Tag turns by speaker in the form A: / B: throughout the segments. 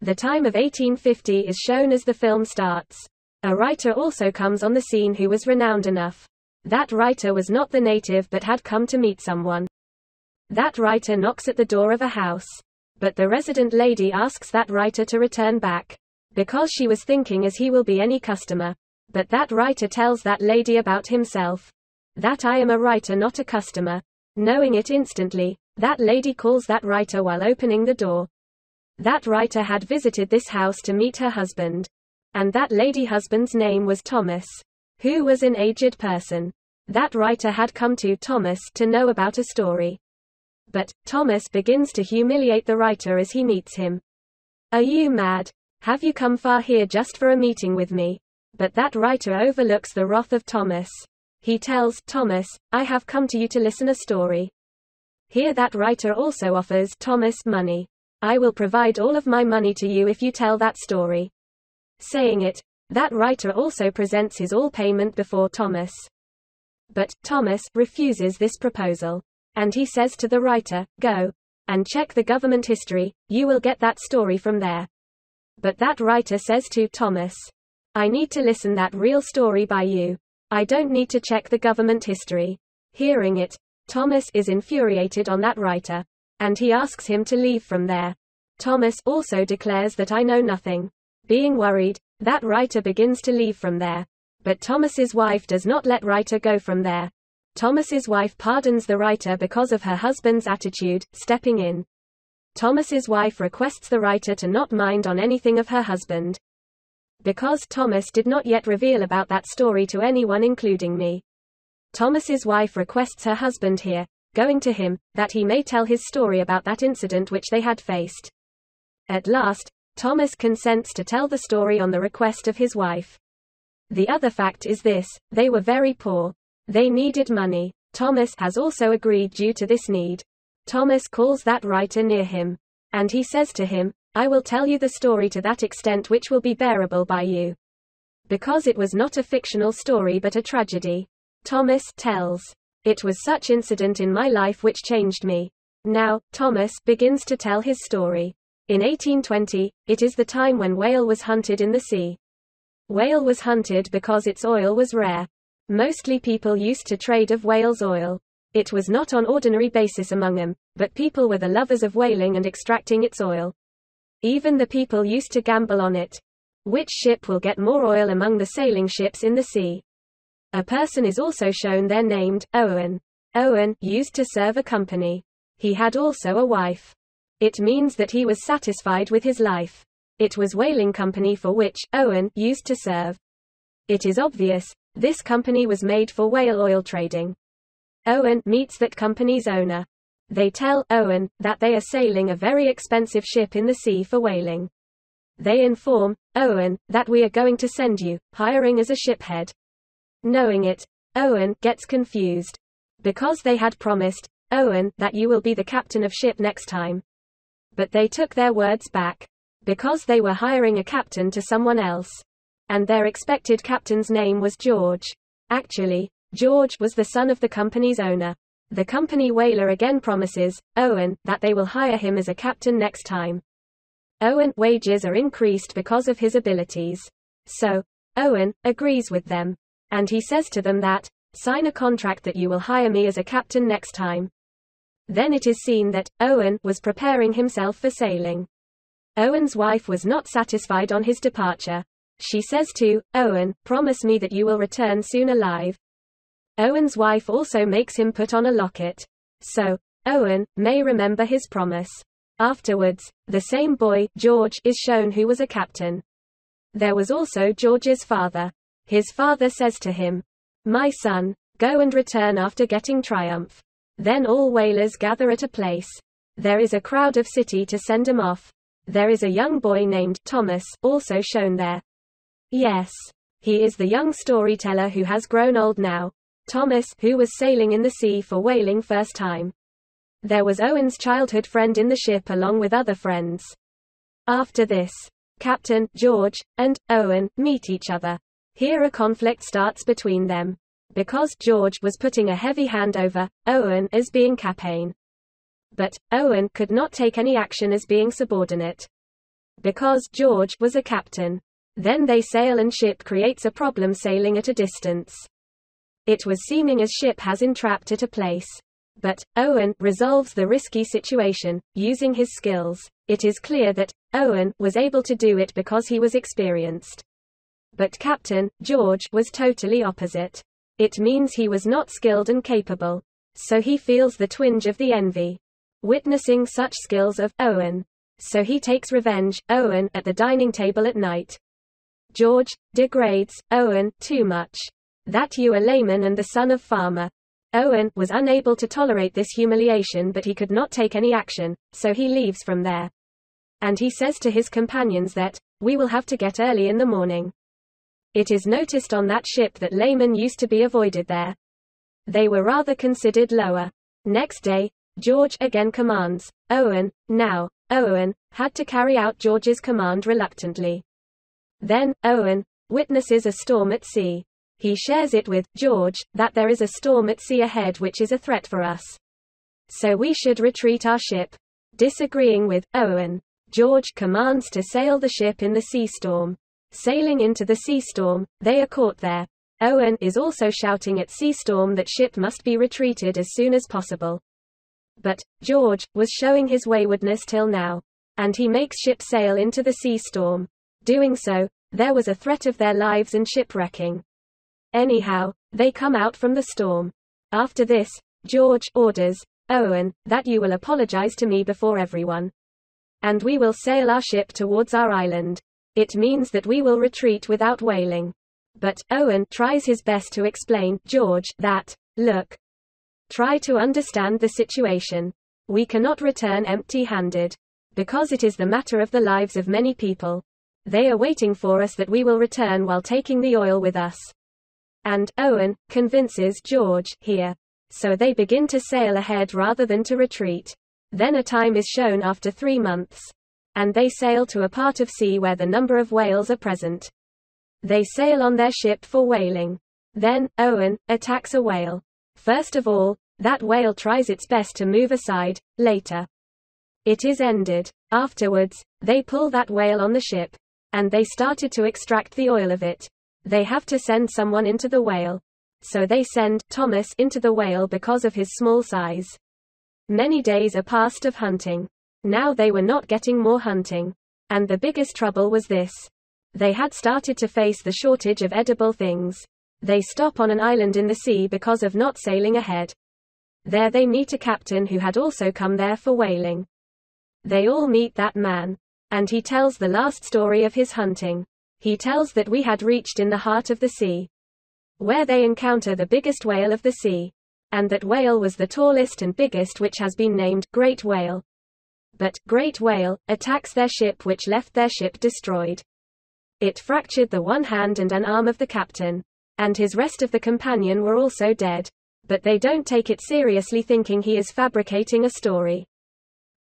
A: The time of 1850 is shown as the film starts. A writer also comes on the scene who was renowned enough. That writer was not the native but had come to meet someone. That writer knocks at the door of a house. But the resident lady asks that writer to return back, because she was thinking as he will be any customer. But that writer tells that lady about himself. That I am a writer, not a customer. Knowing it instantly, that lady calls that writer while opening the door. That writer had visited this house to meet her husband. And that lady husband's name was Thomas, who was an aged person. That writer had come to Thomas to know about a story. But Thomas begins to humiliate the writer as he meets him. Are you mad? Have you come far here just for a meeting with me? But that writer overlooks the wrath of Thomas. He tells Thomas, I have come to you to listen a story. Here that writer also offers Thomas money. I will provide all of my money to you if you tell that story. Saying it, that writer also presents his all payment before Thomas. But Thomas refuses this proposal. And he says to the writer, go and check the government history, you will get that story from there. But that writer says to Thomas, I need to listen that real story by you. I don't need to check the government history. Hearing it, Thomas is infuriated on that writer. And he asks him to leave from there. Thomas also declares that I know nothing. Being worried, that writer begins to leave from there. But Thomas's wife does not let writer go from there. Thomas's wife pardons the writer because of her husband's attitude, stepping in. Thomas's wife requests the writer to not mind on anything of her husband. Because Thomas did not yet reveal about that story to anyone including me. Thomas's wife requests her husband here, going to him, that he may tell his story about that incident which they had faced. At last, Thomas consents to tell the story on the request of his wife. The other fact is this, they were very poor. They needed money. Thomas has also agreed due to this need. Thomas calls that writer near him. And he says to him, I will tell you the story to that extent which will be bearable by you. Because it was not a fictional story but a tragedy. Thomas tells. It was such incident in my life which changed me. Now, Thomas begins to tell his story. In 1820, it is the time when whale was hunted in the sea. Whale was hunted because its oil was rare. Mostly people used to trade of whale's oil. It was not on ordinary basis among them, but people were the lovers of whaling and extracting its oil. Even the people used to gamble on it. Which ship will get more oil among the sailing ships in the sea? A person is also shown there named Owen. Owen used to serve a company. He had also a wife. It means that he was satisfied with his life. It was whaling company for which Owen used to serve. It is obvious, this company was made for whale oil trading. Owen meets that company's owner. They tell Owen that they are sailing a very expensive ship in the sea for whaling. They inform Owen that we are going to send you, hiring as a shiphead. Knowing it, Owen gets confused. Because they had promised Owen that you will be the captain of ship next time. But they took their words back. Because they were hiring a captain to someone else. And their expected captain's name was George. Actually, George was the son of the company's owner. The company whaler again promises Owen that they will hire him as a captain next time. Owen's wages are increased because of his abilities. So, Owen agrees with them. And he says to them that, sign a contract that you will hire me as a captain next time. Then it is seen that Owen was preparing himself for sailing. Owen's wife was not satisfied on his departure. She says to Owen, promise me that you will return soon alive. Owen's wife also makes him put on a locket. So, Owen may remember his promise. Afterwards, the same boy, George, is shown who was a captain. There was also George's father. His father says to him, my son, go and return after getting triumph. Then all whalers gather at a place. There is a crowd of city to send him off. There is a young boy named Thomas, also shown there. Yes. He is the young storyteller who has grown old now. Thomas, who was sailing in the sea for whaling first time. There was Owen's childhood friend in the ship along with other friends. After this, Captain George and Owen meet each other. Here a conflict starts between them. Because George was putting a heavy hand over Owen as being captain. But Owen could not take any action as being subordinate. because George was a captain. Then they sail and ship creates a problem sailing at a distance. It was seeming as ship has entrapped at a place. But Owen resolves the risky situation, using his skills. It is clear that Owen was able to do it because he was experienced. But Captain George was totally opposite. It means he was not skilled and capable. So he feels the twinge of the envy, witnessing such skills of Owen. So he takes revenge, Owen, at the dining table at night. George degrades Owen too much. That you a layman and the son of farmer. Owen was unable to tolerate this humiliation, but he could not take any action, so he leaves from there. And he says to his companions that, we will have to get early in the morning. It is noticed on that ship that laymen used to be avoided there. They were rather considered lower. Next day, George again commands Owen. Now, Owen had to carry out George's command reluctantly. Then, Owen witnesses a storm at sea. He shares it with George that there is a storm at sea ahead which is a threat for us. So we should retreat our ship. Disagreeing with Owen, George commands to sail the ship in the sea storm. Sailing into the sea storm, they are caught there. Owen is also shouting at sea storm that ship must be retreated as soon as possible. But George was showing his waywardness till now, and he makes ship sail into the sea storm. Doing so, there was a threat of their lives and shipwrecking. Anyhow, they come out from the storm. After this, George orders Owen that you will apologize to me before everyone. And we will sail our ship towards our island. It means that we will retreat without wailing. But Owen tries his best to explain George that, look, try to understand the situation. We cannot return empty-handed. Because it is the matter of the lives of many people. They are waiting for us that we will return while taking the oil with us. And Owen convinces George here. So they begin to sail ahead rather than to retreat. Then a time is shown after 3 months. And they sail to a part of sea where the number of whales are present. They sail on their ship for whaling. Then, Owen attacks a whale. First of all, that whale tries its best to move aside. Later, it is ended. Afterwards, they pull that whale on the ship. And they started to extract the oil of it. They have to send someone into the whale. So they send Thomas into the whale because of his small size. Many days are passed of hunting. Now they were not getting more hunting. And the biggest trouble was this. They had started to face the shortage of edible things. They stop on an island in the sea because of not sailing ahead. There they meet a captain who had also come there for whaling. They all meet that man. And he tells the last story of his hunting. He tells that we had reached in the heart of the sea, where they encounter the biggest whale of the sea. And that whale was the tallest and biggest, which has been named Great Whale. But Great Whale attacks their ship, which left their ship destroyed. It fractured the one hand and an arm of the captain. And his rest of the companion were also dead. But they don't take it seriously, thinking he is fabricating a story.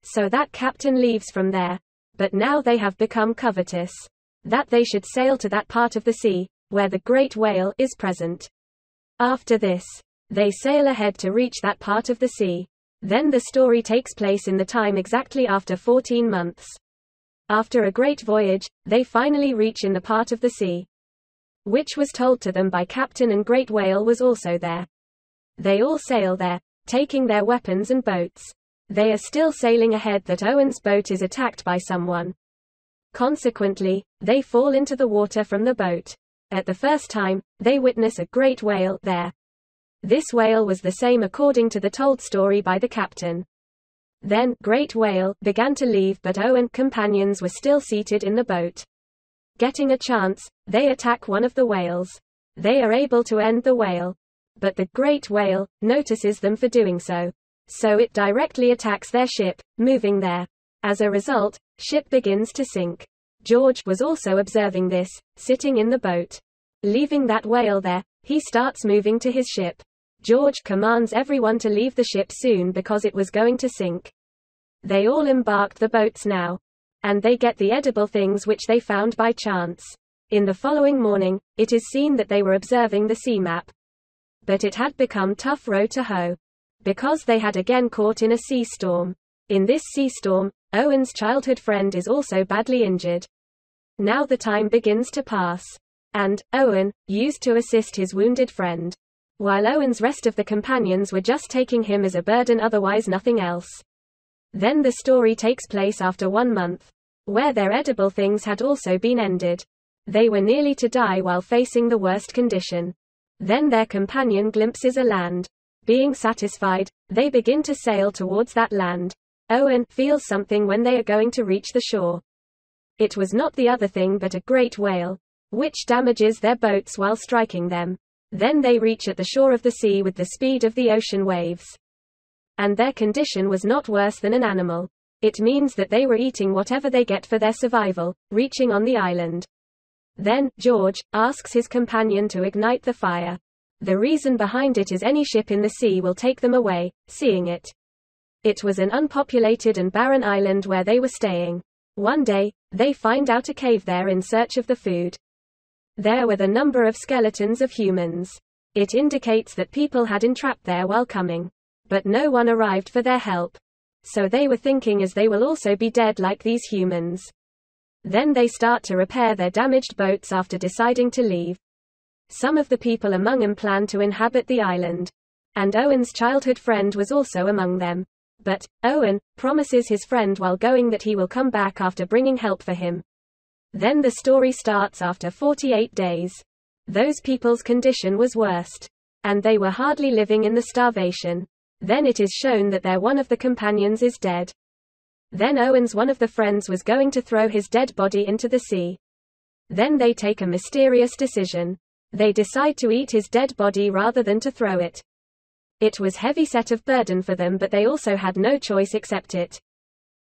A: So that captain leaves from there. But now they have become covetous. That they should sail to that part of the sea, where the great whale is present. After this, they sail ahead to reach that part of the sea. Then the story takes place in the time exactly after 14 months. After a great voyage, they finally reach in the part of the sea, which was told to them by captain, and Great Whale was also there. They all sail there, taking their weapons and boats. They are still sailing ahead that Owen's boat is attacked by someone. Consequently, they fall into the water from the boat. At the first time, they witness a great whale there. This whale was the same according to the told story by the captain. Then, Great Whale began to leave, but Owen's companions were still seated in the boat. Getting a chance, they attack one of the whales. They are able to end the whale. But the Great Whale notices them for doing so. So it directly attacks their ship, moving there. As a result, ship begins to sink. George was also observing this, sitting in the boat. Leaving that whale there, he starts moving to his ship. George commands everyone to leave the ship soon because it was going to sink. They all embarked the boats now. And they get the edible things which they found by chance. In the following morning, it is seen that they were observing the sea map. But it had become tough row to hoe. Because they had again caught in a sea storm. In this sea storm, Owen's childhood friend is also badly injured. Now the time begins to pass. And Owen used to assist his wounded friend, while Owen's rest of the companions were just taking him as a burden, otherwise nothing else. Then the story takes place after 1 month, where their edible things had also been ended. They were nearly to die while facing the worst condition. Then their companion glimpses a land. Being satisfied, they begin to sail towards that land. Owen feels something when they are going to reach the shore. It was not the other thing but a great whale, which damages their boats while striking them. Then they reach at the shore of the sea with the speed of the ocean waves. And their condition was not worse than an animal. It means that they were eating whatever they get for their survival, reaching on the island. Then, George asks his companion to ignite the fire. The reason behind it is any ship in the sea will take them away, seeing it. It was an unpopulated and barren island where they were staying. One day, they find out a cave there in search of the food. There were the number of skeletons of humans. It indicates that people had entrapped there while coming. But no one arrived for their help. So they were thinking, as they will also be dead like these humans. Then they start to repair their damaged boats after deciding to leave. Some of the people among them plan to inhabit the island. And Owen's childhood friend was also among them. But Owen promises his friend while going that he will come back after bringing help for him. Then the story starts after 48 days. Those people's condition was worst. And they were hardly living in the starvation. Then it is shown that one of the companions is dead. Then Owen's one of the friends was going to throw his dead body into the sea. Then they take a mysterious decision. They decide to eat his dead body rather than to throw it. It was heavy set of burden for them, but they also had no choice except it.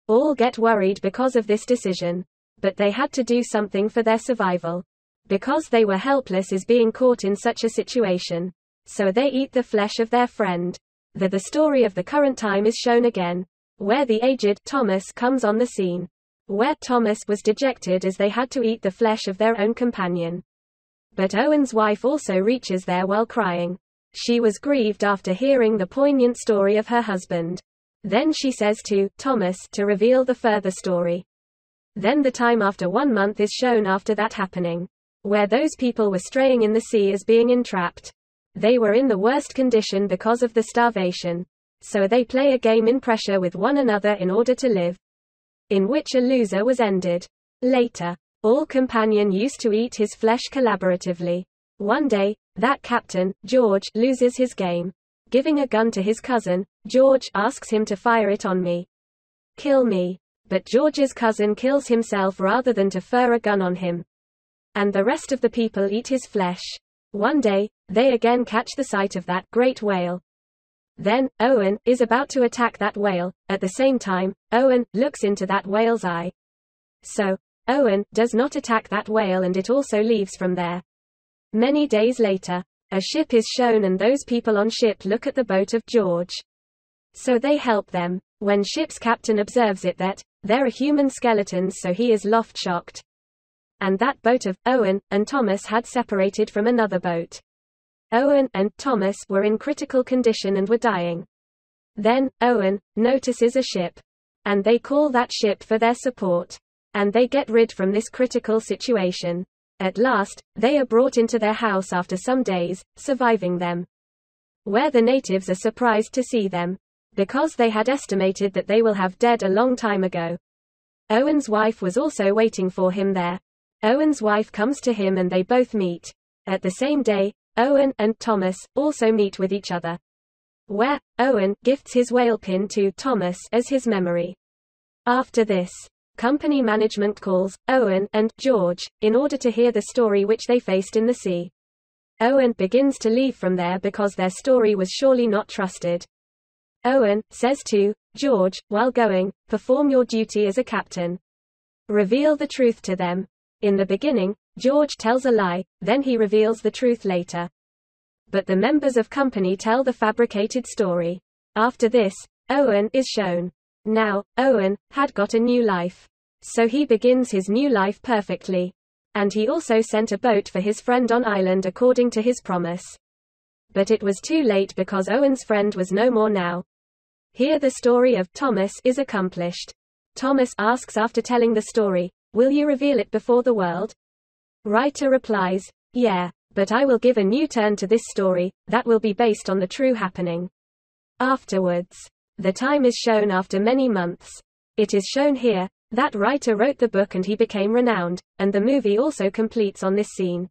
A: All get worried because of this decision. But they had to do something for their survival. Because they were helpless as being caught in such a situation. So they eat the flesh of their friend. The story of the current time is shown again, where the aged Thomas comes on the scene. Where Thomas was dejected as they had to eat the flesh of their own companion. But Owen's wife also reaches there while crying. She was grieved after hearing the poignant story of her husband. Then she says to Thomas to reveal the further story. Then the time after 1 month is shown after that happening, where those people were straying in the sea as being entrapped. They were in the worst condition because of the starvation. So they play a game in pressure with one another in order to live, in which a loser was ended. Later, all companion used to eat his flesh collaboratively. One day, that captain, George, loses his game. Giving a gun to his cousin, George asks him to fire it on me. Kill me. But George's cousin kills himself rather than to fire a gun on him. And the rest of the people eat his flesh. One day, they again catch the sight of that great whale. Then, Owen is about to attack that whale. At the same time, Owen looks into that whale's eye. So, Owen does not attack that whale and it also leaves from there. Many days later, a ship is shown and those people on ship look at the boat of George. So they help them. When ship's captain observes it that there are human skeletons, so he is shocked. And that boat of Owen and Thomas had separated from another boat. Owen and Thomas were in critical condition and were dying. Then, Owen notices a ship. And they call that ship for their support. And they get rid from this critical situation. At last, they are brought into their house after some days, surviving them. Where the natives are surprised to see them. Because they had estimated that they will have dead a long time ago. Owen's wife was also waiting for him there. Owen's wife comes to him and they both meet. At the same day, Owen and Thomas also meet with each other. Where Owen gifts his whale pin to Thomas as his memory. After this, company management calls Owen and George in order to hear the story which they faced in the sea. Owen begins to leave from there because their story was surely not trusted. Owen says to George, while going, perform your duty as a captain. Reveal the truth to them. In the beginning, George tells a lie, then he reveals the truth later. But the members of company tell the fabricated story. After this, Owen is shown. Now, Owen had got a new life. So he begins his new life perfectly. And he also sent a boat for his friend on island according to his promise. But it was too late because Owen's friend was no more now. Here the story of Thomas is accomplished. Thomas asks after telling the story, "Will you reveal it before the world?" Writer replies, "Yeah, but I will give a new turn to this story, that will be based on the true happening." Afterwards, the time is shown after many months. It is shown here that writer wrote the book and he became renowned, and the movie also completes on this scene.